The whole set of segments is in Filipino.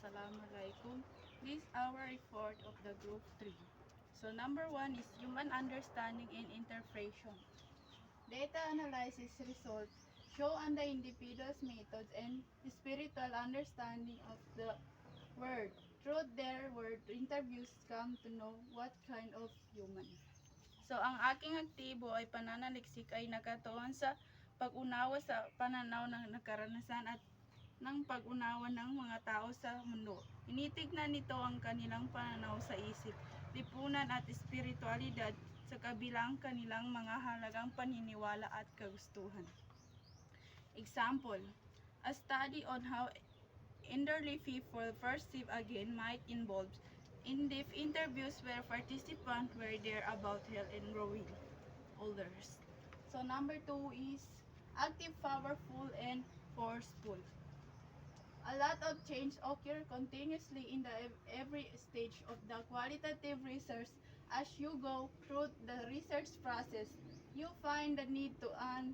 Assalamualaikum. This is our report of the group 3. So number 1 is human understanding and interpretation. Data analysis results show on the individual's methods and spiritual understanding of the word. Through their word interviews come to know what kind of human. So ang aking aktibo ay pananaliksik ay nakatuon sa pag-unawa sa pananaw ng nakaranasan at ng pag-unawa ng mga tao sa mundo. Initignan nito ang kanilang pananaw sa isip, lipunan at espiritualidad sa kabilang kanilang mga halagang paniniwala at kagustuhan. Example, a study on how elderly people perceive again might involve in-depth interviews where participants were there about health and growing older. So number 2 is active, powerful, and forceful. A lot of change occur continuously in the every stage of the qualitative research. As you go through the research process, you find the need to a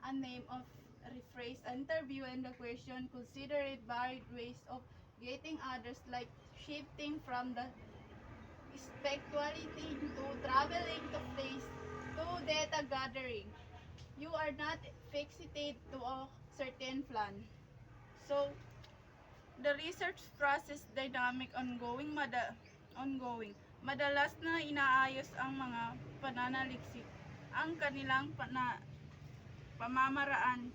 name of rephrase interview and the question, consider it varied ways of getting others, like shifting from the speculating to traveling to place to data gathering. You are not fixated to a certain plan. So, the research process dynamic ongoing. Madalas na inaayos ang mga pananaliksik ang kanilang pamamaraan,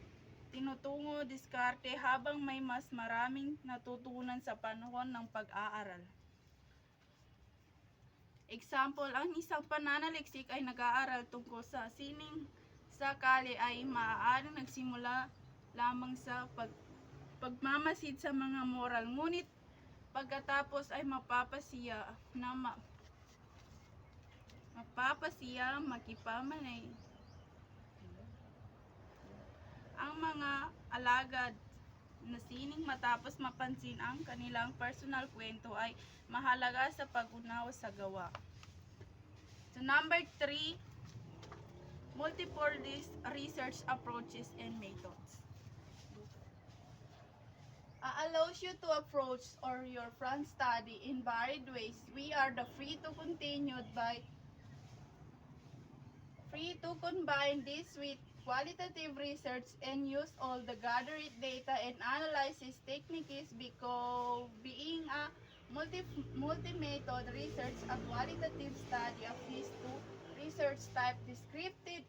tinutungo, diskarte habang may mas maraming natutunan sa panahon ng pag-aaral. Example, ang isang pananaliksik ay nag-aaral tungkol sa sining sakali ay maaaring nagsimula lamang sa pagmamasid sa mga moral, ngunit pagkatapos ay mapapasiya, makipamanay ang mga alagad na sining matapos mapansin ang kanilang personal kwento ay mahalaga sa pag-unawa sa gawa. So number 3, multiple research approaches and methods. Allows you to approach or your front study in varied ways. We are free to combine this with qualitative research and use all the gathered data and analysis techniques, because being a multi-method research, a qualitative study of these two research type, descriptive,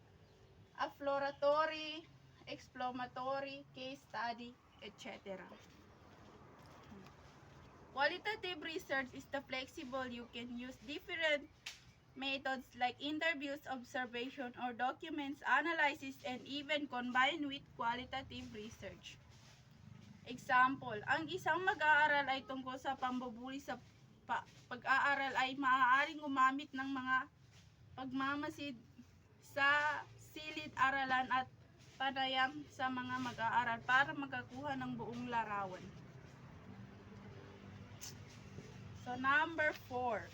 exploratory, case study, etc. Qualitative research is the flexible. You can use different methods like interviews, observation, or documents analysis, and even combine with qualitative research. Example, ang isang mag-aaral ay tungkol sa pambubuli sa pag-aaral ay maaaring gumamit ng mga pagmamasid sa silid-aralan at panayam sa mga mag-aaral para makakuha ng buong larawan. So number 4,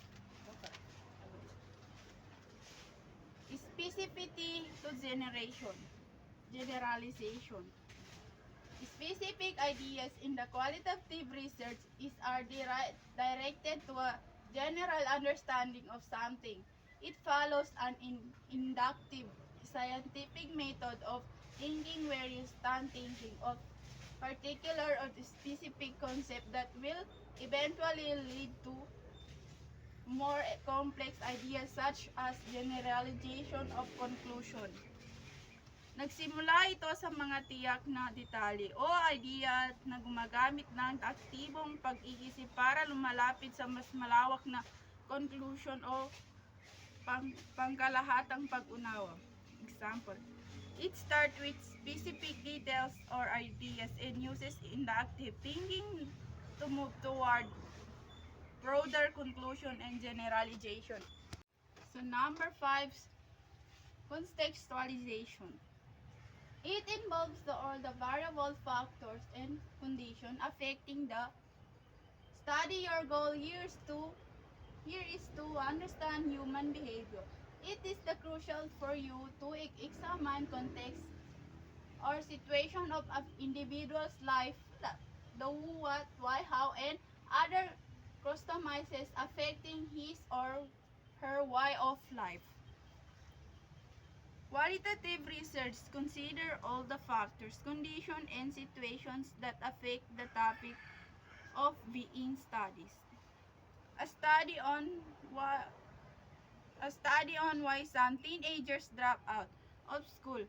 specificity to generalization. Specific ideas in the qualitative research are directed to a general understanding of something. It follows an inductive scientific method of thinking where you start thinking of particular or specific concept that will eventually lead to more complex ideas such as generalization of conclusion. Nagsimula ito sa mga tiyak na detalye o idea na gumagamit ng aktibong pag-iisip para lumalapit sa mas malawak na conclusion o pangkalahatang pag-unawa. Example, it starts with specific details or ideas and uses inductive thinking to move toward broader conclusion and generalization. So number 5, contextualization. It involves all the variable factors and conditions affecting the study. Your goal here is to understand human behavior. It is crucial for you to examine context or situation of an individual's life the who, what, why, how, and other customizes affecting his or her way of life. Qualitative research consider all the factors, conditions, and situations that affect the topic of being studied. A study on why a study on why some teenagers drop out of school.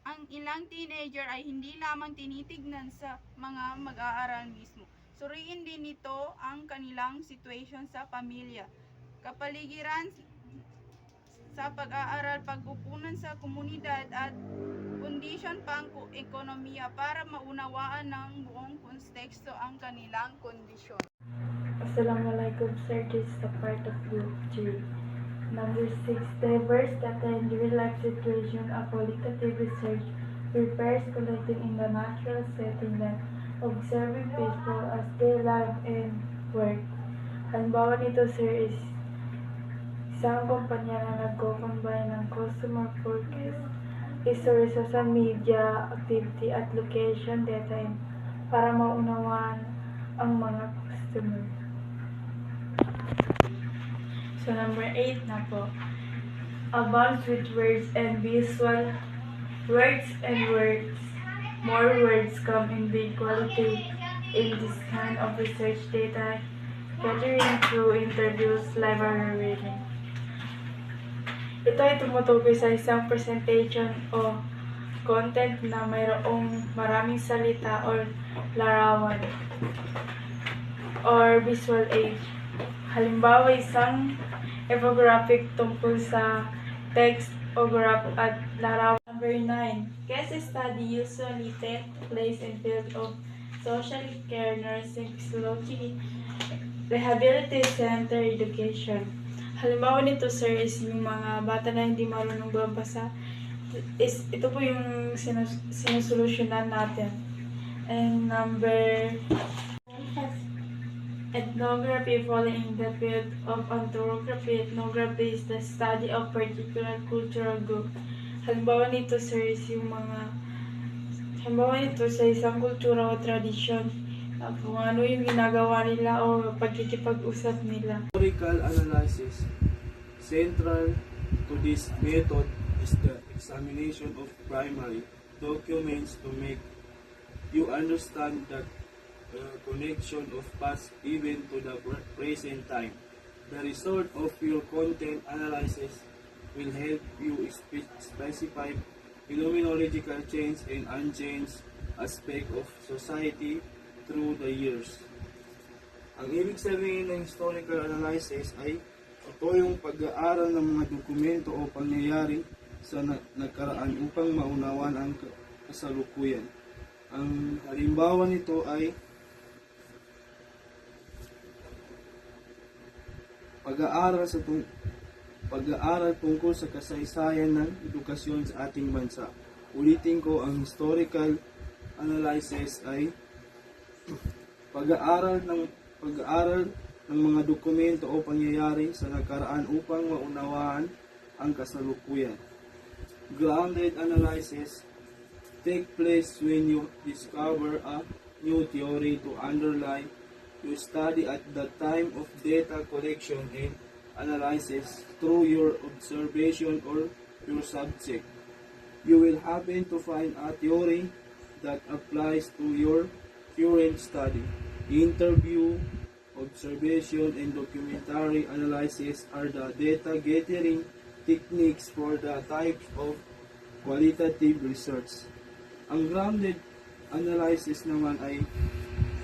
Ang ilang teenager ay hindi lamang tinitignan sa mga mag-aaral mismo. Suriin din nito ang kanilang situation sa pamilya, kapaligiran sa pag-aaral, pagkukunan sa komunidad at kondisyon pang ekonomiya para maunawaan ng buong konteksto ang kanilang kondisyon. Assalamualaikum sir, this is a part of group 3. Number 6, diverse data and real-life situation. A qualitative research refers collecting in the natural setting that observing people as they live and work. Halimbawa nito sir is isang kumpanya na nagko-combine ng customer forecast, history, social media, activity at location data para maunawaan ang mga customer. So number 8 na po. Abounds with words and visual words and words. More words come in big quality in this kind of research data gathering through interviews, library reading. Ito ay tumutukoy sa isang presentation o content na mayroong maraming salita or larawan or visual aid. Halimbawa, isang infographic tungkol sa text o graph at larawan. Number 9. Case study usually take place in field of social care, nursing, psychology, rehabilitation center, education. Halimbawa nito sir is yung mga bata na hindi marunong babasa. Ito po yung sinusolusyonan natin. And number ethnography, falling in the field of anthropography. Ethnography is the study of particular cultural group. Halimbawa nito sir is yung halimbawa nito sa isang kultura o tradisyon, kung ano yung ginagawa nila o pagkikipag-usap nila. Historical analysis. Central to this method is the examination of primary documents to make you understand that connection of past event to the present time. The result of your content analysis will help you specify phenomenological change and unchanged aspect of society through the years. Ang ibig sabihin ng historical analysis ay ito yung pag-aaral ng mga dokumento o pangyayari sa nakaraan upang maunawan ang kasalukuyan. Ang halimbawa nito ay pag-aaral tungkol sa kasaysayan ng edukasyon sa ating bansa. Ulitin ko, ang historical analysis ay pag-aaral ng mga dokumento o pangyayari sa nakaraan upang maunawaan ang kasalukuyan. Grounded analysis take place when you discover a new theory to underlie you study at the time of data collection and analysis through your observation or your subject. You will happen to find a theory that applies to your current study. Interview, observation, and documentary analysis are the data gathering techniques for the types of qualitative research. Ang grounded analysis naman ay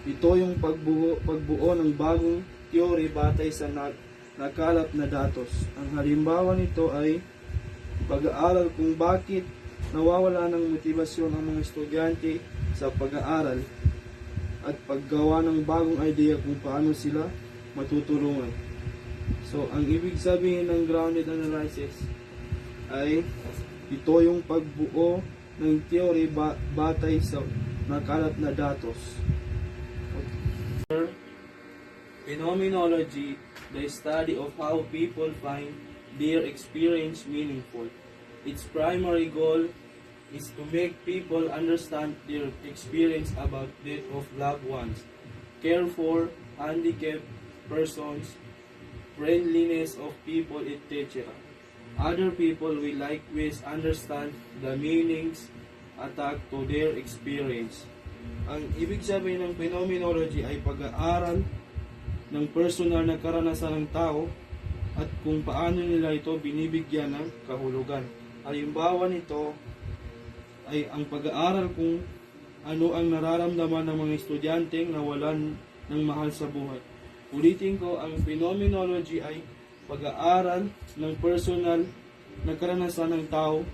ito yung pagbuo ng bagong theory batay sa nakalap na datos. Ang halimbawa nito ay pag-aaral kung bakit nawawala ng motibasyon ang mga estudyante sa pag-aaral at paggawa ng bagong idea kung paano sila matutulungan. So, ang ibig sabihin ng grounded analysis ay ito yung pagbuo ng theory batay sa nakalap na datos. Phenomenology, the study of how people find their experience meaningful. Its primary goal is to make people understand their experience about death of loved ones, care for handicapped persons, friendliness of people, etc. Other people will likewise understand the meanings attached to their experience. Ang ibig sabihin ng phenomenology ay pag-aaral ng personal na karanasan ng tao at kung paano nila ito binibigyan ng kahulugan. Halimbawa nito ay ang pag-aaral kung ano ang nararamdaman ng mga estudyanteng nawalan ng mahal sa buhay. Ulitin ko, ang phenomenology ay pag-aaral ng personal na karanasan ng tao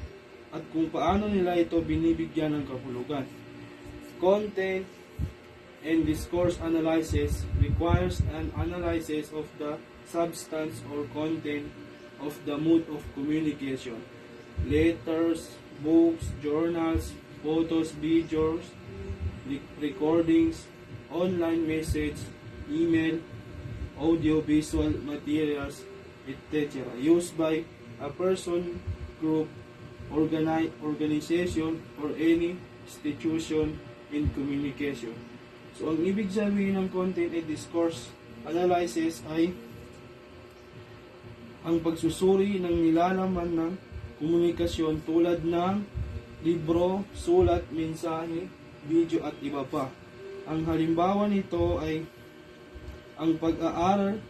at kung paano nila ito binibigyan ng kahulugan. Content and discourse analysis requires an analysis of the substance or content of the mode of communication. Letters, books, journals, photos, videos, recordings, online message, email, audio-visual materials, etc. used by a person, group, organization, or any institution in communication. So, ang ibig sabihin ng content and discourse analysis ay ang pagsusuri ng nilalaman ng komunikasyon tulad ng libro, sulat, mensahe, video at iba pa. Ang halimbawa nito ay ang pag-aaral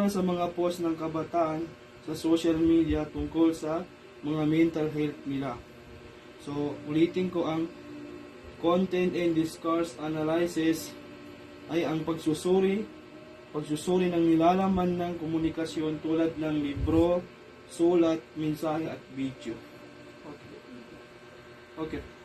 sa mga post ng kabataan sa social media tungkol sa mga mental health nila. So, ulitin ko, ang content and discourse analysis ay ang pagsusuri ng nilalaman ng komunikasyon tulad ng libro, sulat, mensahe at video. Okay.